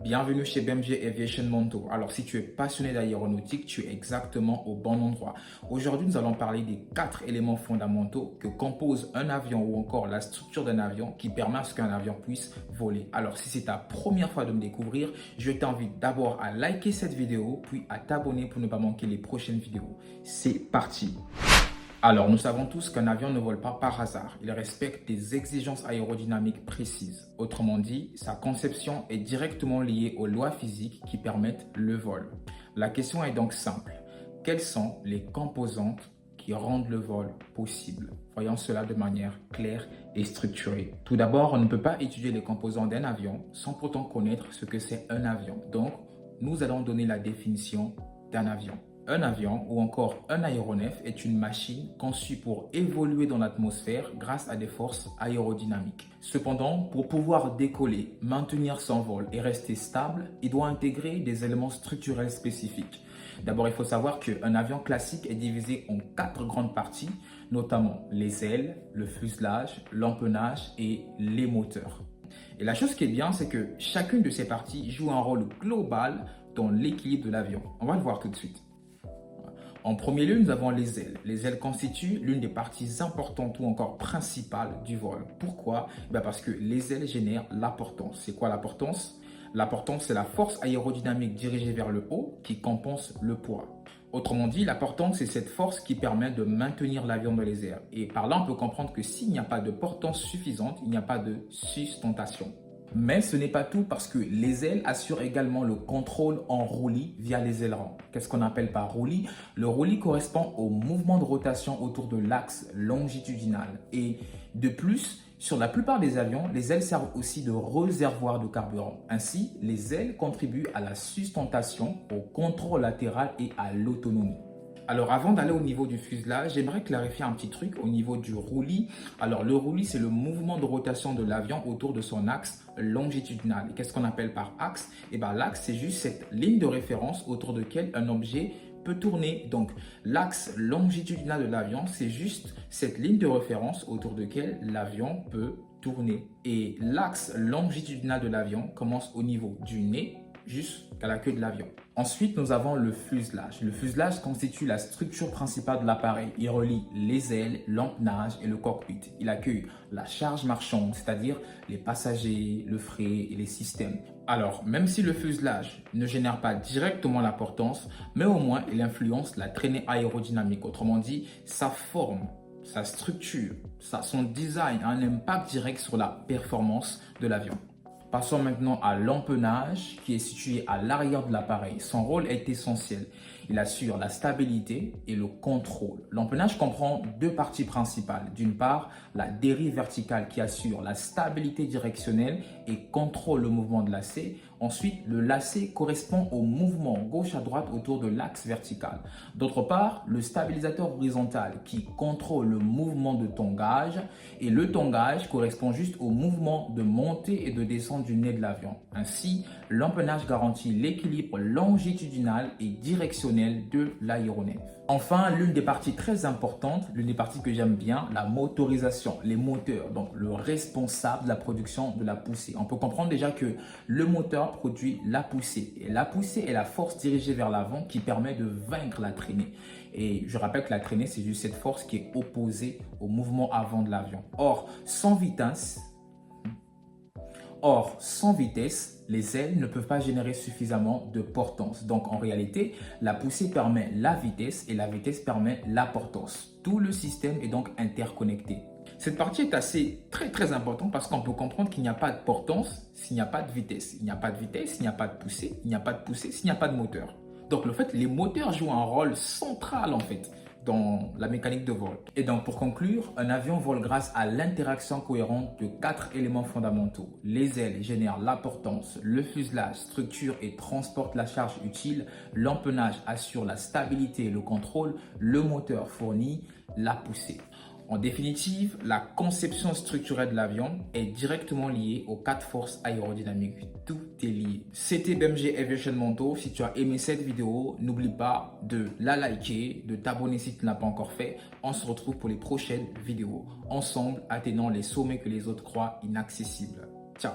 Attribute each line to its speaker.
Speaker 1: Bienvenue chez BMG Aviation Monto. Alors, si tu es passionné d'aéronautique, tu es exactement au bon endroit. Aujourd'hui, nous allons parler des 4 éléments fondamentaux que compose un avion ou encore la structure d'un avion qui permet à ce qu'un avion puisse voler. Alors, si c'est ta première fois de me découvrir, je t'invite d'abord à liker cette vidéo, puis à t'abonner pour ne pas manquer les prochaines vidéos. C'est parti! Alors, nous savons tous qu'un avion ne vole pas par hasard. Il respecte des exigences aérodynamiques précises. Autrement dit, sa conception est directement liée aux lois physiques qui permettent le vol. La question est donc simple. Quelles sont les composantes qui rendent le vol possible? Voyons cela de manière claire et structurée. Tout d'abord, on ne peut pas étudier les composants d'un avion sans pourtant connaître ce que c'est un avion. Donc, nous allons donner la définition d'un avion. Un avion ou encore un aéronef est une machine conçue pour évoluer dans l'atmosphère grâce à des forces aérodynamiques. Cependant, pour pouvoir décoller, maintenir son vol et rester stable, il doit intégrer des éléments structurels spécifiques. D'abord, il faut savoir qu'un avion classique est divisé en 4 grandes parties, notamment les ailes, le fuselage, l'empennage et les moteurs. Et la chose qui est bien, c'est que chacune de ces parties joue un rôle global dans l'équilibre de l'avion. On va le voir tout de suite. En premier lieu, nous avons les ailes. Les ailes constituent l'une des parties importantes ou encore principales du vol. Pourquoi? Parce que les ailes génèrent la portance. C'est quoi la portance? La portance, c'est la force aérodynamique dirigée vers le haut qui compense le poids. Autrement dit, la portance, c'est cette force qui permet de maintenir l'avion dans les airs. Et par là, on peut comprendre que s'il n'y a pas de portance suffisante, il n'y a pas de sustentation. Mais ce n'est pas tout parce que les ailes assurent également le contrôle en roulis via les ailerons. Qu'est-ce qu'on appelle par roulis? Le roulis correspond au mouvement de rotation autour de l'axe longitudinal. Et de plus, sur la plupart des avions, les ailes servent aussi de réservoir de carburant. Ainsi, les ailes contribuent à la sustentation, au contrôle latéral et à l'autonomie. Alors avant d'aller au niveau du fuselage, j'aimerais clarifier un petit truc au niveau du roulis. Alors le roulis, c'est le mouvement de rotation de l'avion autour de son axe longitudinal. Et qu'est-ce qu'on appelle par axe? L'axe, c'est juste cette ligne de référence autour de laquelle un objet peut tourner. Donc l'axe longitudinal de l'avion, c'est juste cette ligne de référence autour de laquelle l'avion peut tourner. Et l'axe longitudinal de l'avion commence au niveau du nez jusqu'à la queue de l'avion. Ensuite, nous avons le fuselage. Le fuselage constitue la structure principale de l'appareil. Il relie les ailes, l'empennage et le cockpit. Il accueille la charge marchande, c'est-à-dire les passagers, le fret et les systèmes. Alors, même si le fuselage ne génère pas directement la portance, mais au moins il influence la traînée aérodynamique. Autrement dit, sa forme, sa structure, son design a un impact direct sur la performance de l'avion. Passons maintenant à l'empennage qui est situé à l'arrière de l'appareil. Son rôle est essentiel. Il assure la stabilité et le contrôle. L'empennage comprend 2 parties principales. D'une part, la dérive verticale qui assure la stabilité directionnelle et contrôle le mouvement de lacet. Ensuite, le lacet correspond au mouvement gauche à droite autour de l'axe vertical. D'autre part, le stabilisateur horizontal qui contrôle le mouvement de tangage et le tangage correspond juste au mouvement de montée et de descente du nez de l'avion. Ainsi, l'empennage garantit l'équilibre longitudinal et directionnel de l'aéronef. Enfin, l'une des parties très importantes, l'une des parties que j'aime bien, la motorisation, les moteurs, donc le responsable de la production de la poussée. On peut comprendre déjà que le moteur produit la poussée. Et la poussée est la force dirigée vers l'avant qui permet de vaincre la traînée. Et je rappelle que la traînée, c'est juste cette force qui est opposée au mouvement avant de l'avion. Or, sans vitesse, les ailes ne peuvent pas générer suffisamment de portance. Donc en réalité, la poussée permet la vitesse et la vitesse permet la portance. Tout le système est donc interconnecté. Cette partie est très importante parce qu'on peut comprendre qu'il n'y a pas de portance s'il n'y a pas de vitesse. Il n'y a pas de vitesse s'il n'y a pas de poussée. Il n'y a pas de poussée s'il n'y a pas de moteur. Donc le fait, les moteurs jouent un rôle central en fait dans la mécanique de vol. Et donc pour conclure, un avion vole grâce à l'interaction cohérente de 4 éléments fondamentaux. Les ailes génèrent la portance, le fuselage structure et transporte la charge utile, l'empennage assure la stabilité et le contrôle, le moteur fournit la poussée. En définitive, la conception structurelle de l'avion est directement liée aux 4 forces aérodynamiques. Tout est lié. C'était BMG Aviation Monto. Si tu as aimé cette vidéo, n'oublie pas de la liker, de t'abonner si tu ne l'as pas encore fait. On se retrouve pour les prochaines vidéos. Ensemble, atteignons les sommets que les autres croient inaccessibles. Ciao!